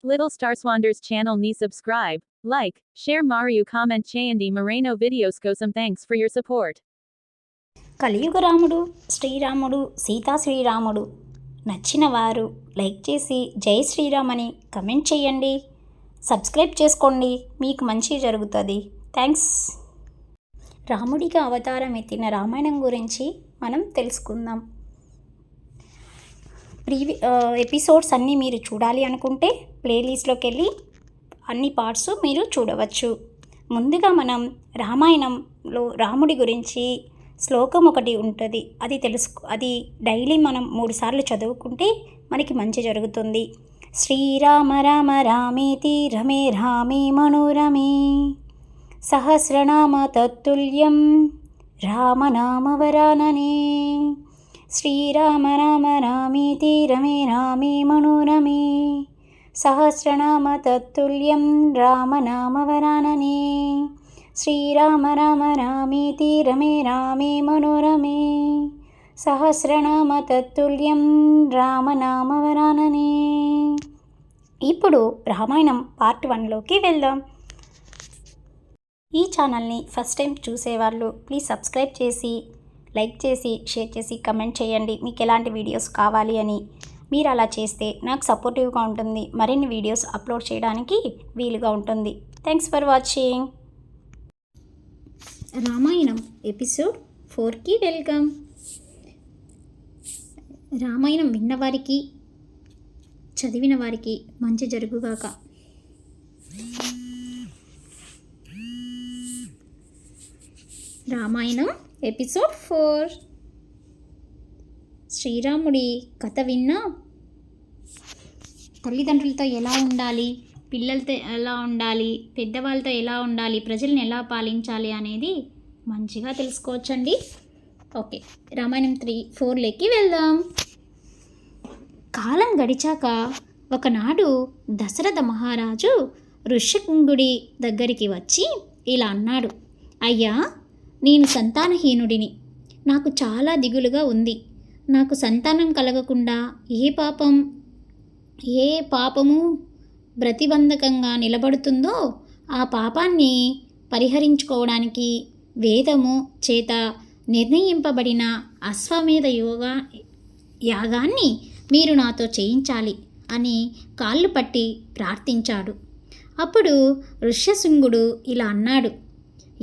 Little Star Swanders channel ni subscribe, like, share Mariu comment చేయండి Moreno videos కోసం thanks for your support. కలియుగ రాముడు శ్రీరాముడు సీతా శ్రీరాముడు నచ్చిన వారు లైక్ చేసి జై శ్రీరామ్ అని కమెంట్ చేయండి. సబ్స్క్రైబ్ చేసుకోండి, మీకు మంచి జరుగుతుంది. థ్యాంక్స్. రాముడిగా అవతారం ఎత్తిన రామాయణం గురించి మనం తెలుసుకుందాం. ఎపిసోడ్స్ అన్నీ మీరు చూడాలి అనుకుంటే ప్లేలిస్ట్లోకి వెళ్ళి అన్ని పార్ట్స్ మీరు చూడవచ్చు. ముందుగా మనం రామాయణంలో రాముడి గురించి శ్లోకం ఒకటి ఉంటుంది, అది డైలీ మనం 3 సార్లు చదువుకుంటే మనకి మంచి జరుగుతుంది. శ్రీరామ రామ రామేతి రమే రామే మనోరమే సహస్రనామ తత్తుల్యం రామనామవరాననే. శ్రీరామ రామ రామేతి రమే రామే మనోరమే సహస్రనామ తత్తుల్యం రామనామవరాననే. శ్రీరామ రామ రామేతి రమే రామే మనోరమే సహస్రనామ తత్తుల్యం రామనామవరాననే. ఇప్పుడు రామాయణం పార్ట్ 1లోకి వెళ్దాం. ఈ ఛానల్ని ఫస్ట్ టైం చూసేవాళ్ళు ప్లీజ్ సబ్స్క్రైబ్ చేసి లైక్ చేసి షేర్ చేసి కమెంట్ చేయండి మీకు ఎలాంటి వీడియోస్ కావాలి అని. మీరు అలా చేస్తే నాకు సపోర్టివ్గా ఉంటుంది, మరిన్ని వీడియోస్ అప్లోడ్ చేయడానికి వీలుగా ఉంటుంది. Thanks for watching. Ramayanam episode 4కి వెల్కమ్. రామాయణం విన్నవారికి చదివిన వారికి మంచి జరుగుగాక. రామాయణం ఎపిసోడ్ 4. శ్రీరాముడి కథ విన్నా తల్లిదండ్రులతో ఎలా ఉండాలి, పిల్లలతో ఎలా ఉండాలి, పెద్దవాళ్ళతో ఎలా ఉండాలి, ప్రజల్ని ఎలా పాలించాలి అనేది మంచిగా తెలుసుకోవచ్చండి. ఓకే, రామాయణం 4లోకి వెళ్దాం. కాలం గడిచాక ఒకనాడు దశరథ మహారాజు ఋష్యశృంగుడి దగ్గరికి వచ్చి ఇలా అన్నాడు. అయ్యా, నేను సంతానహీనుడిని. నాకు చాలా దిగులుగా ఉంది. నాకు సంతానం కలగకుండా ఏ పాపము ప్రతిబంధకంగా నిలబడుతుందో ఆ పాపాన్ని పరిహరించుకోవడానికి వేదము చేత నిర్ణయింపబడిన అశ్వమేధ యాగాన్ని మీరు నాతో చేయించాలి అని కాళ్ళు పట్టి ప్రార్థించాడు. అప్పుడు ఋష్యశృంగుడు ఇలా అన్నాడు.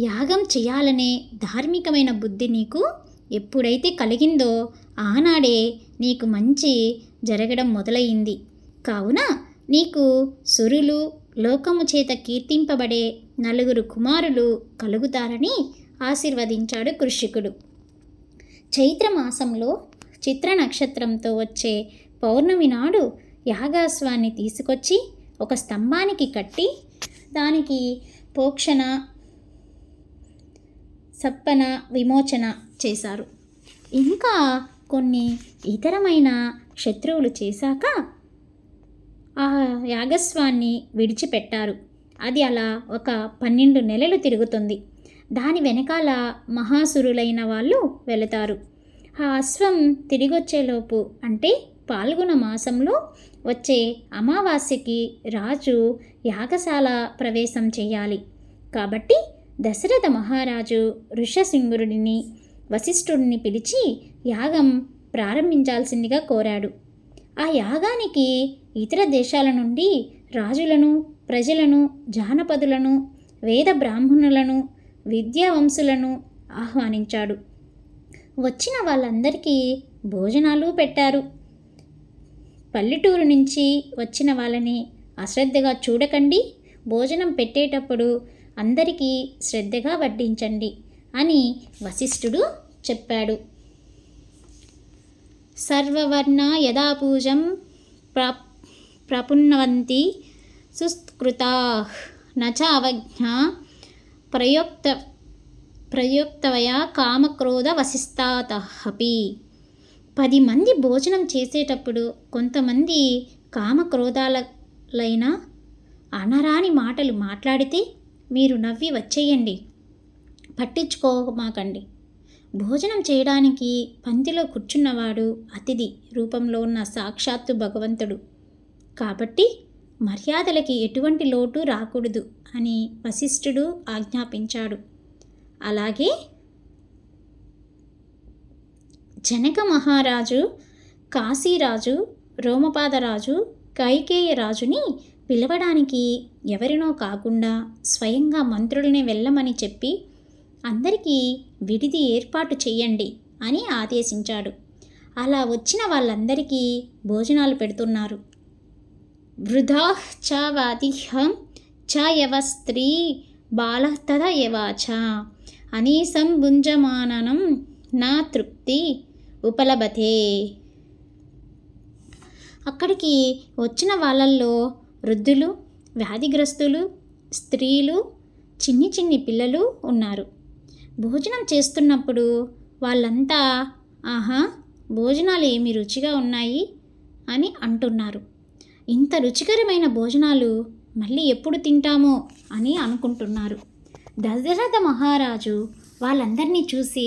యాగం చేయాలనే ధార్మికమైన బుద్ధి నీకు ఎప్పుడైతే కలిగిందో ఆనాడే నీకు మంచి జరగడం మొదలైంది. కావున నీకు సురులు లోకము చేత కీర్తింపబడే 4 కుమారులు కలుగుతారని ఆశీర్వదించాడు కృషికుడు. చైత్రమాసంలో చిత్ర నక్షత్రంతో వచ్చే పౌర్ణమి నాడు యాగాశ్వాన్ని తీసుకొచ్చి ఒక స్తంభానికి కట్టి దానికి పోక్షణ సప్పన విమోచన చేశారు. ఇంకా కొన్ని ఇతరమైన శత్రువులు చేశాక ఆ యాగస్వాన్ని విడిచిపెట్టారు. అది అలా ఒక 12 నెలలు తిరుగుతుంది. దాని వెనకాల మహాసురులైన వాళ్ళు వెళతారు. ఆ అశ్వం తిరిగొచ్చేలోపు అంటే పాల్గొన మాసంలో వచ్చే అమావాస్యకి రాజు యాగశాల ప్రవేశం చేయాలి. కాబట్టి దశరథ మహారాజు ఋష్యశృంగుడిని వశిష్ఠుడిని పిలిచి యాగం ప్రారంభించాల్సిందిగా కోరాడు. ఆ యాగానికి ఇతర దేశాల నుండి రాజులను, ప్రజలను, జానపదులను, వేద బ్రాహ్మణులను, విద్యావంశులను ఆహ్వానించాడు. వచ్చిన వాళ్ళందరికీ భోజనాలు పెట్టారు. పల్లెటూరు నుంచి వచ్చిన వాళ్ళని అశ్రద్ధగా చూడకండి, భోజనం పెట్టేటప్పుడు అందరికీ శ్రద్ధగా వడ్డించండి అని వశిష్ఠుడు చెప్పాడు. సర్వవర్ణ యదా పూజం ప్రపుణ్వంతి సుస్కృతా నచ అవజ్ఞా ప్రయుక్తవయా కామక్రోధ వశిస్తాతహపి. 10 మంది భోజనం చేసేటప్పుడు కొంతమంది కామక్రోధాలైన అనరాని మాటలు మాట్లాడితే మీరు నవ్వి వచ్చేయండి, పట్టించుకోమాకండి. భోజనం చేయడానికి పంక్తిలో కూర్చున్నవాడు అతిథి రూపంలో ఉన్న సాక్షాత్తు భగవంతుడు. కాబట్టి మర్యాదలకి ఎటువంటి లోటు రాకూడదు అని వశిష్ఠుడు ఆజ్ఞాపించాడు. అలాగే జనక మహారాజు, కాశీరాజు, రోమపాదరాజు, కైకేయరాజుని పిలవడానికి ఎవరినో కాకుండా స్వయంగా మంత్రుల్ని వెళ్ళమని చెప్పి అందరికీ విడిది ఏర్పాటు చెయ్యండి అని ఆదేశించాడు. అలా వచ్చిన వాళ్ళందరికీ భోజనాలు పెడుతున్నారు. వృధా చ వాదిహం చ యవ స్త్రీ బాల తద యవాచ అనీసం భుంజమాననం నా తృప్తి ఉపలభతే. అక్కడికి వచ్చిన వాళ్ళల్లో వృద్ధులు, వ్యాధిగ్రస్తులు, స్త్రీలు, చిన్ని చిన్ని పిల్లలు ఉన్నారు. భోజనం చేస్తున్నప్పుడు వాళ్ళంతా ఆహా, భోజనాలు ఏమి రుచిగా ఉన్నాయి అని అంటున్నారు. ఇంత రుచికరమైన భోజనాలు మళ్ళీ ఎప్పుడు తింటామో అని అనుకుంటున్నారు. దశరథ మహారాజు వాళ్ళందరినీ చూసి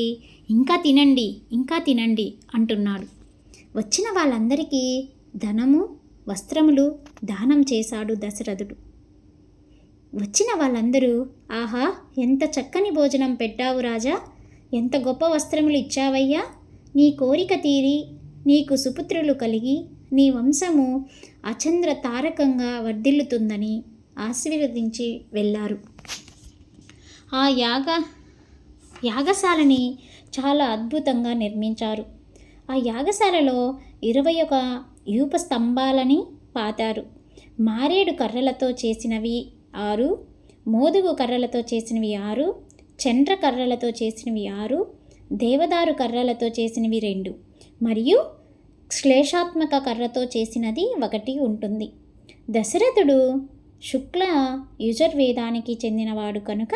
ఇంకా తినండి, ఇంకా తినండి అంటున్నాడు. వచ్చిన వాళ్ళందరికీ ధనము, వస్త్రములు దానం చేశాడు దశరథుడు. వచ్చిన వాళ్ళందరూ ఆహా, ఎంత చక్కని భోజనం పెట్టావు రాజా, ఎంత గొప్ప వస్త్రములు ఇచ్చావయ్యా, నీ కోరిక తీరి నీకు సుపుత్రులు కలిగి నీ వంశము అచంద్ర తారకంగా వర్ధిల్లుతుందని ఆశీర్వదించి వెళ్ళారు. ఆ యాగశాలని చాలా అద్భుతంగా నిర్మించారు. ఆ యాగశాలలో 21 యూప స్తంభాలని పాతారు. మారేడు కర్రలతో చేసినవి 6, మోదుగు కర్రలతో చేసినవి 6, చండ్ర కర్రలతో చేసినవి 6, దేవదారు కర్రలతో చేసినవి 2 మరియు శ్లేషాత్మక కర్రతో చేసినది 1 ఉంటుంది. దశరథుడు శుక్ల యజుర్వేదానికి చెందినవాడు కనుక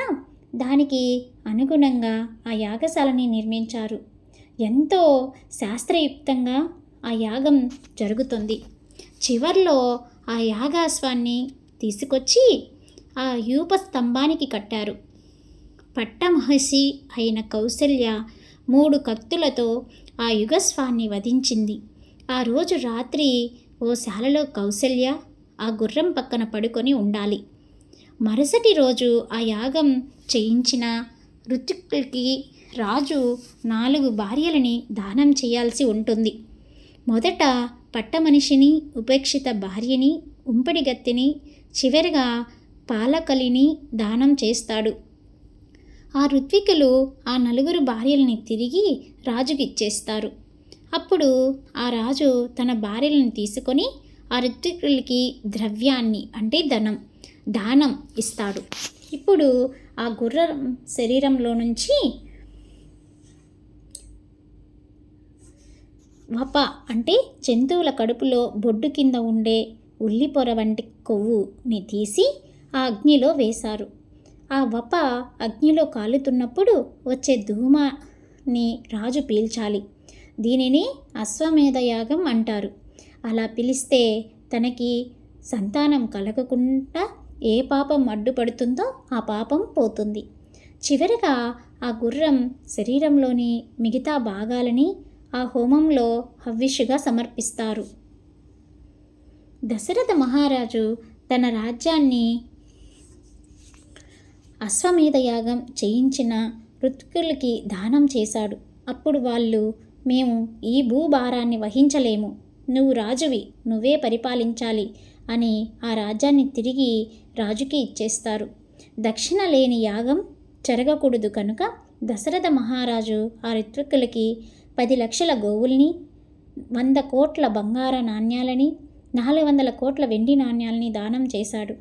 దానికి అనుగుణంగా ఆ యాగశాలని నిర్మించారు. ఎంతో శాస్త్రయుక్తంగా ఆ యాగం జరుగుతుంది. చివర్లో ఆ యాగాశ్వాన్ని తీసుకొచ్చి ఆ యూప స్తంభానికి కట్టారు. పట్టమహర్షి అయిన కౌసల్య 3 కత్తులతో ఆ యుగస్వాన్ని వధించింది. ఆ రోజు రాత్రి ఓ శాలలో కౌసల్య ఆ గుర్రం పక్కన పడుకొని ఉండాలి. మరుసటి రోజు ఆ యాగం చేయించిన ఋతుకులకి రాజు 4 భార్యలని దానం చేయాల్సి ఉంటుంది. మొదట పట్టమనిషిని, ఉపేక్షిత భార్యని, ఉంపిడిగత్తిని, చివరిగా పాలకలిని దానం చేస్తాడు. ఆ ఋత్వికులు ఆ 4 భార్యలని తిరిగి రాజుకి ఇచ్చేస్తారు. అప్పుడు ఆ రాజు తన భార్యలను తీసుకొని ఆ ఋత్వికులకి ద్రవ్యాన్ని అంటే దానం ఇస్తాడు. ఇప్పుడు ఆ గుర్రం శరీరంలో నుంచి వప అంటే జంతువుల కడుపులో బొడ్డు కింద ఉండే ఉల్లిపొర వంటి కొవ్వుని తీసి ఆ అగ్నిలో వేశారు. ఆ వప అగ్నిలో కాలుతున్నప్పుడు వచ్చే ధూమాన్ని రాజు పీల్చాలి. దీనిని అశ్వమేధ యాగం అంటారు. అలా పిలిస్తే తనకి సంతానం కలగకుండా ఏ పాపం అడ్డుపడుతుందో ఆ పాపం పోతుంది. చివరిగా ఆ గుర్రం శరీరంలోని మిగతా భాగాలని ఆ హోమంలో హవిష్యుగా సమర్పిస్తారు. దశరథ మహారాజు తన రాజ్యాన్ని అశ్వమేధ యాగం చేయించిన ఋత్వికులకి దానం చేశాడు. అప్పుడు వాళ్ళు మేము ఈ భూభారాన్ని వహించలేము, నువ్వు రాజువి, నువ్వే పరిపాలించాలి అని ఆ రాజ్యాన్ని తిరిగి రాజుకి ఇచ్చేస్తారు. దక్షిణ లేని యాగం జరగకూడదు కనుక దశరథ మహారాజు ఆ ఋత్వికులకి 10 లక్షల గోవుల్ని, 100 కోట్ల బంగార నాణ్యాలని, 400 కోట్ల వెండి నాణ్యాలని దానం చేశాడు.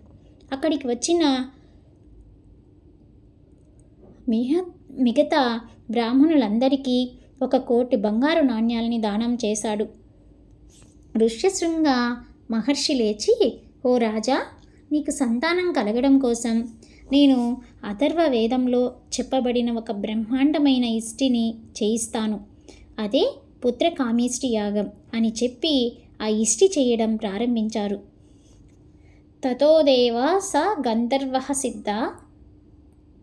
అక్కడికి వచ్చిన మిగతా బ్రాహ్మణులందరికీ 1 కోటి బంగారు నాణ్యాలని దానం చేశాడు. ఋష్యశృంగ మహర్షి లేచి, ఓ రాజా, నీకు సంతానం కలగడం కోసం నేను అథర్వ వేదంలో చెప్పబడిన ఒక బ్రహ్మాండమైన ఇష్టిని చేయిస్తాను, అదే పుత్రకామేష్టి యాగం అని చెప్పి ఆ ఇష్టి చేయడం ప్రారంభించారు. తతోదేవ స గంధర్వ సిద్ధ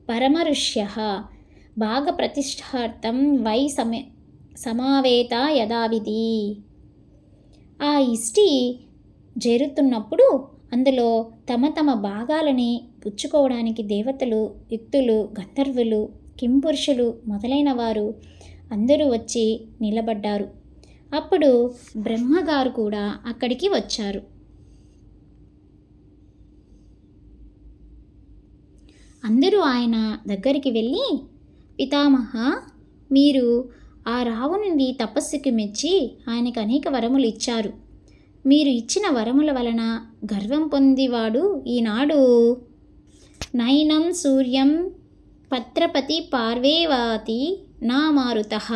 పరమఋష్య భాగప్రతిష్ఠార్థం వై సమావేత యథావిధి. ఆ ఇష్టి జరుగుతున్నప్పుడు అందులో తమ తమ భాగాలని పుచ్చుకోవడానికి దేవతలు, యుక్తులు, గంధర్వులు, కింపురుషులు మొదలైన వారు అందరూ వచ్చి నిలబడ్డారు. అప్పుడు బ్రహ్మగారు కూడా అక్కడికి వచ్చారు. అందరూ ఆయన దగ్గరికి వెళ్ళి, పితామహ, మీరు ఆ రావణుని తపస్సుకి మెచ్చి ఆయనకు అనేక వరములు ఇచ్చారు. మీరు ఇచ్చిన వరముల వలన గర్వం పొందివాడు ఈనాడు నైనం సూర్యం పత్రపతి పార్వేవాతి నా మారుతః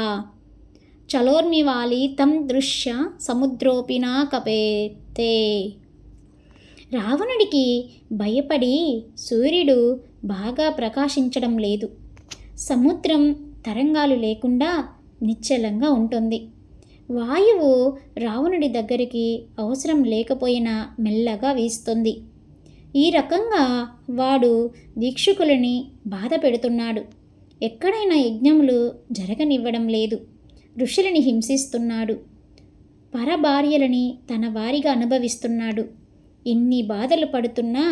చలోర్మివాలి తం దృశ్య సముద్రోపి నా కపేతే. రావణుడికి భయపడి సూర్యుడు బాగా ప్రకాశించడం లేదు. సముద్రం తరంగాలు లేకుండా నిశ్చలంగా ఉంటుంది. వాయువు రావణుడి దగ్గరికి అవసరం లేకపోయినా మెల్లగా వీస్తుంది. ఈ రకంగా వాడు దీక్షకులని బాధ పెడుతున్నాడు. ఎక్కడైనా యజ్ఞములు జరగనివ్వడం లేదు. ఋషులని హింసిస్తున్నాడు. పరభార్యలని తన వారిగా అనుభవిస్తున్నాడు. ఇన్ని బాధలు పడుతున్నా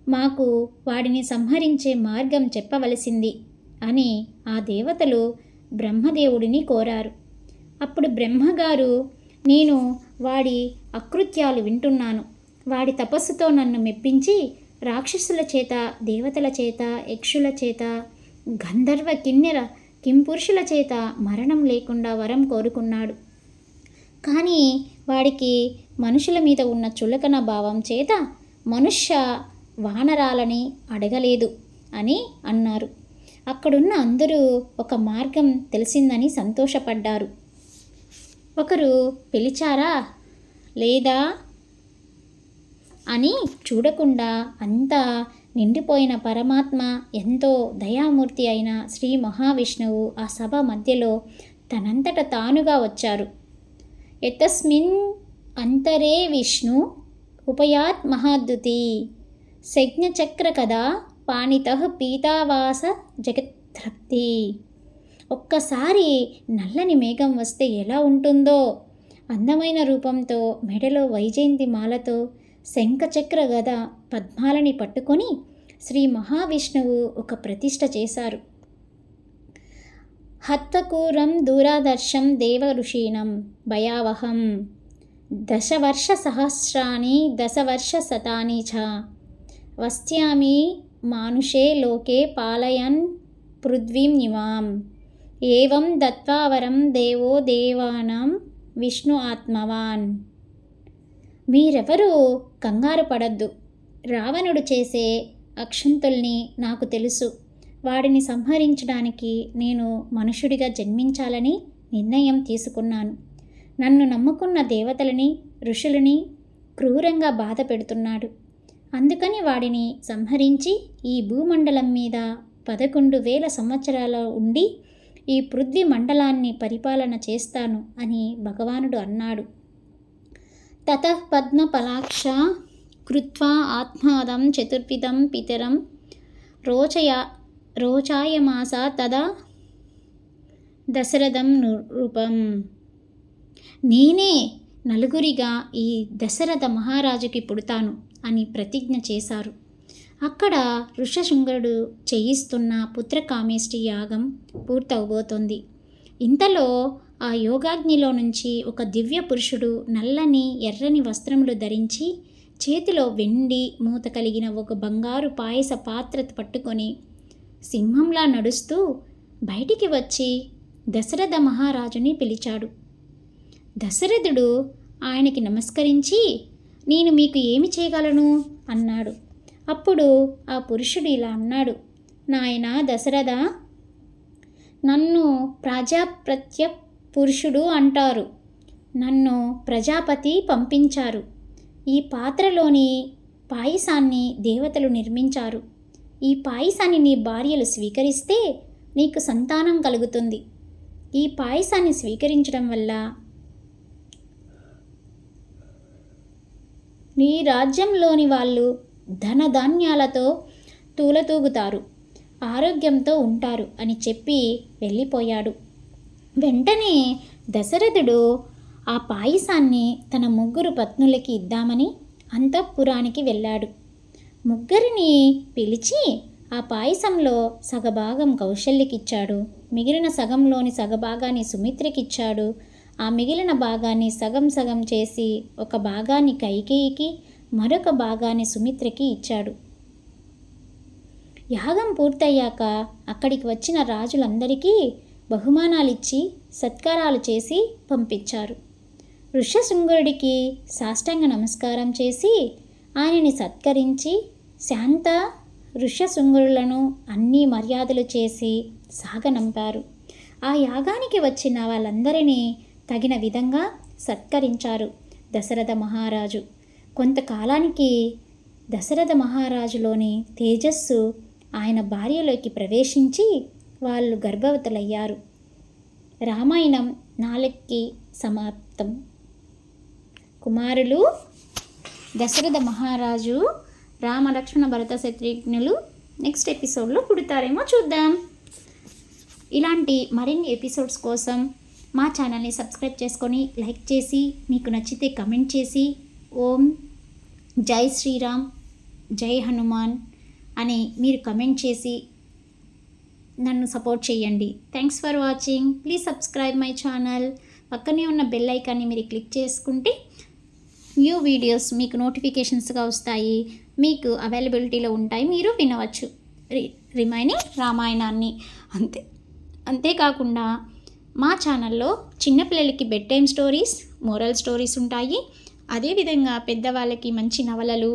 మాకు వాడిని సంహరించే మార్గం చెప్పవలసింది అని ఆ దేవతలు బ్రహ్మదేవుడిని కోరారు. అప్పుడు బ్రహ్మగారు, నేను వాడి అకృత్యాలు వింటున్నాను. వాడి తపస్సుతో నన్ను మెప్పించి రాక్షసుల చేత, దేవతల చేత, యక్షుల చేత, గంధర్వ కిన్నెర కింపురుషుల చేత మరణం లేకుండా వరం కోరుకున్నాడు. కానీ వాడికి మనుషుల మీద ఉన్న చులకన భావం చేత మనుష్య వానరాలని అడగలేదు అని అన్నారు. అక్కడున్న అందరూ ఒక మార్గం తెలిసిందని సంతోషపడ్డారు. ఒకరు పిలిచారా లేదా అని చూడకుండా అంతా నిండిపోయిన పరమాత్మ, ఎంతో దయామూర్తి అయిన శ్రీ మహావిష్ణువు ఆ సభ మధ్యలో తనంతట తానుగా వచ్చారు. ఎతస్మిన్ అంతరే విష్ణు ఉపయాత్ మహాద్యుతి శజ్ఞచక్ర కదా పాణితః పీతావాస జగత్రప్తి. ఒక్కసారి నల్లని మేఘం వస్తే ఎలా ఉంటుందో, అందమైన రూపంతో మెడలో వైజయంతి మాలతో శంఖచక్ర గద పద్మాలని పట్టుకొని శ్రీ మహావిష్ణువు ఒక ప్రతిష్ఠ చేశారు. హత్తకూరం దూరాదర్శం దేవ ఋషీణం భయావహం దశవర్ష సహస్రాని దశవర్ష శతాని చ వస్యామి మానుషే లోకే పాలయన్ పృథ్వీం నివాం ఏవం దత్వా వరం దేవో దేవానాం విష్ణు ఆత్మవాన్. మీరెవరూ కంగారు పడద్దు. రావణుడు చేసే అక్షంతుల్ని నాకు తెలుసు. వాడిని సంహరించడానికి నేను మనుషుడిగా జన్మించాలని నిర్ణయం తీసుకున్నాను. నన్ను నమ్ముకున్న దేవతలని, ఋషులని క్రూరంగా బాధ పెడుతున్నాడు. అందుకని వాడిని సంహరించి ఈ భూమండలం మీద 11,000 సంవత్సరాలు ఉండి ఈ పృథ్వీ మండలాన్ని పరిపాలన చేస్తాను అని భగవానుడు అన్నాడు. తతః పద్మపలాక్ష కృత్వా ఆత్మాదం చతుర్విధం పితరం రోచాయమాస తదా దశరథం రూపం. నేనే నలుగురిగా ఈ దశరథ మహారాజుకి పుడతాను అని ప్రతిజ్ఞ చేశారు. అక్కడ ఋషశృంగుడు చేయిస్తున్న పుత్రకామేష్టి యాగం పూర్తవబోతోంది. ఇంతలో ఆ యోగాగ్నిలో నుంచి ఒక దివ్య పురుషుడు నల్లని ఎర్రని వస్త్రములు ధరించి చేతిలో వెండి మూత కలిగిన ఒక బంగారు పాయస పాత్ర పట్టుకొని సింహంలా నడుస్తూ బయటికి వచ్చి దశరథ మహారాజుని పిలిచాడు. దశరథుడు ఆయనకి నమస్కరించి, నేను మీకు ఏమి చేయగలను అన్నాడు. అప్పుడు ఆ పురుషుడు ఇలా అన్నాడు, నాయనా దశరథ, నన్ను ప్రజాపత్య పురుషుడు అంటారు. నన్ను ప్రజాపతి పంపించారు. ఈ పాత్రలోని పాయసాన్ని దేవతలు నిర్మించారు. ఈ పాయసాన్ని నీ భార్యలు స్వీకరిస్తే నీకు సంతానం కలుగుతుంది. ఈ పాయసాన్ని స్వీకరించడం వల్ల నీ రాజ్యంలోని వాళ్ళు ధనధాన్యాలతో తూలతూగుతారు, ఆరోగ్యంతో ఉంటారు అని చెప్పి వెళ్ళిపోయాడు. వెంటనే దశరథుడు ఆ పాయసాన్ని తన 3 పత్నులకి ఇద్దామని అంతఃపురానికి వెళ్ళాడు. ముగ్గురిని పిలిచి ఆ పాయసంలో సగభాగం కౌశల్యకిచ్చాడు. మిగిలిన సగంలోని సగభాగాన్ని సుమిత్రకిచ్చాడు. ఆ మిగిలిన భాగాన్ని సగం సగం చేసి ఒక భాగాన్ని కైకేయికి, మరొక భాగాన్ని సుమిత్రకి ఇచ్చాడు. యాగం పూర్తయ్యాక అక్కడికి వచ్చిన రాజులందరికీ బహుమానాలిచ్చి సత్కారాలు చేసి పంపించారు. ఋష్యశృంగుడికి సాష్టాంగ నమస్కారం చేసి ఆయనని సత్కరించి శాంత ఋష్యశృంగులను అన్ని మర్యాదలు చేసి సాగనంపారు. ఆ యాగానికి వచ్చిన వాళ్ళందరినీ తగిన విధంగా సత్కరించారు దశరథ మహారాజు. కొంతకాలానికి దశరథ మహారాజులోని తేజస్సు ఆయన భార్యలోకి ప్రవేశించి వాళ్ళు గర్భవతులయ్యారు. రామాయణం 4కి సమాప్తం. కుమారులు దశరథ మహారాజు, రామ లక్ష్మణ భరత శత్రుఘ్నులు నెక్స్ట్ ఎపిసోడ్లో పుడతారేమో చూద్దాం. ఇలాంటి మరిన్ని ఎపిసోడ్స్ కోసం మా ఛానల్ని సబ్స్క్రైబ్ చేసుకొని లైక్ చేసి, మీకు నచ్చితే కమెంట్ చేసి ఓం జై శ్రీరామ్ జై హనుమాన్ అని మీరు కమెంట్ చేసి నన్ను సపోర్ట్ చేయండి. Thanks for watching. Please subscribe my channel. పక్కనే ఉన్న బెల్ ఐకాన్ని మీరు క్లిక్ చేసుకుంటే న్యూ వీడియోస్ మీకు నోటిఫికేషన్స్గా వస్తాయి, మీకు అవైలబిలిటీలో ఉంటాయి, మీరు వినవచ్చు రిమైనింగ్ రామాయణాన్ని. అంతేకాకుండా మా ఛానల్లో చిన్నపిల్లలకి bed time stories, moral stories ఉంటాయి. అదేవిధంగా పెద్దవాళ్ళకి మంచి నవలలు,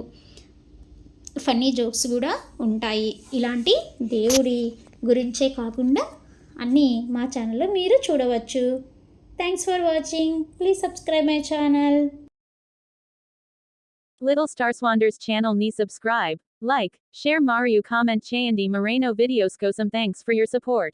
ఫన్నీ జోక్స్ కూడా ఉంటాయి. ఇలాంటి దేవుడి గురించే కాకుండా అన్నీ మా ఛానల్లో మీరు చూడవచ్చు. Thanks for watching. Please subscribe my channel. Little Star Swanders channel ni subscribe, like, share Mario comment Chayandi Moreno videos. Go some thanks for your support.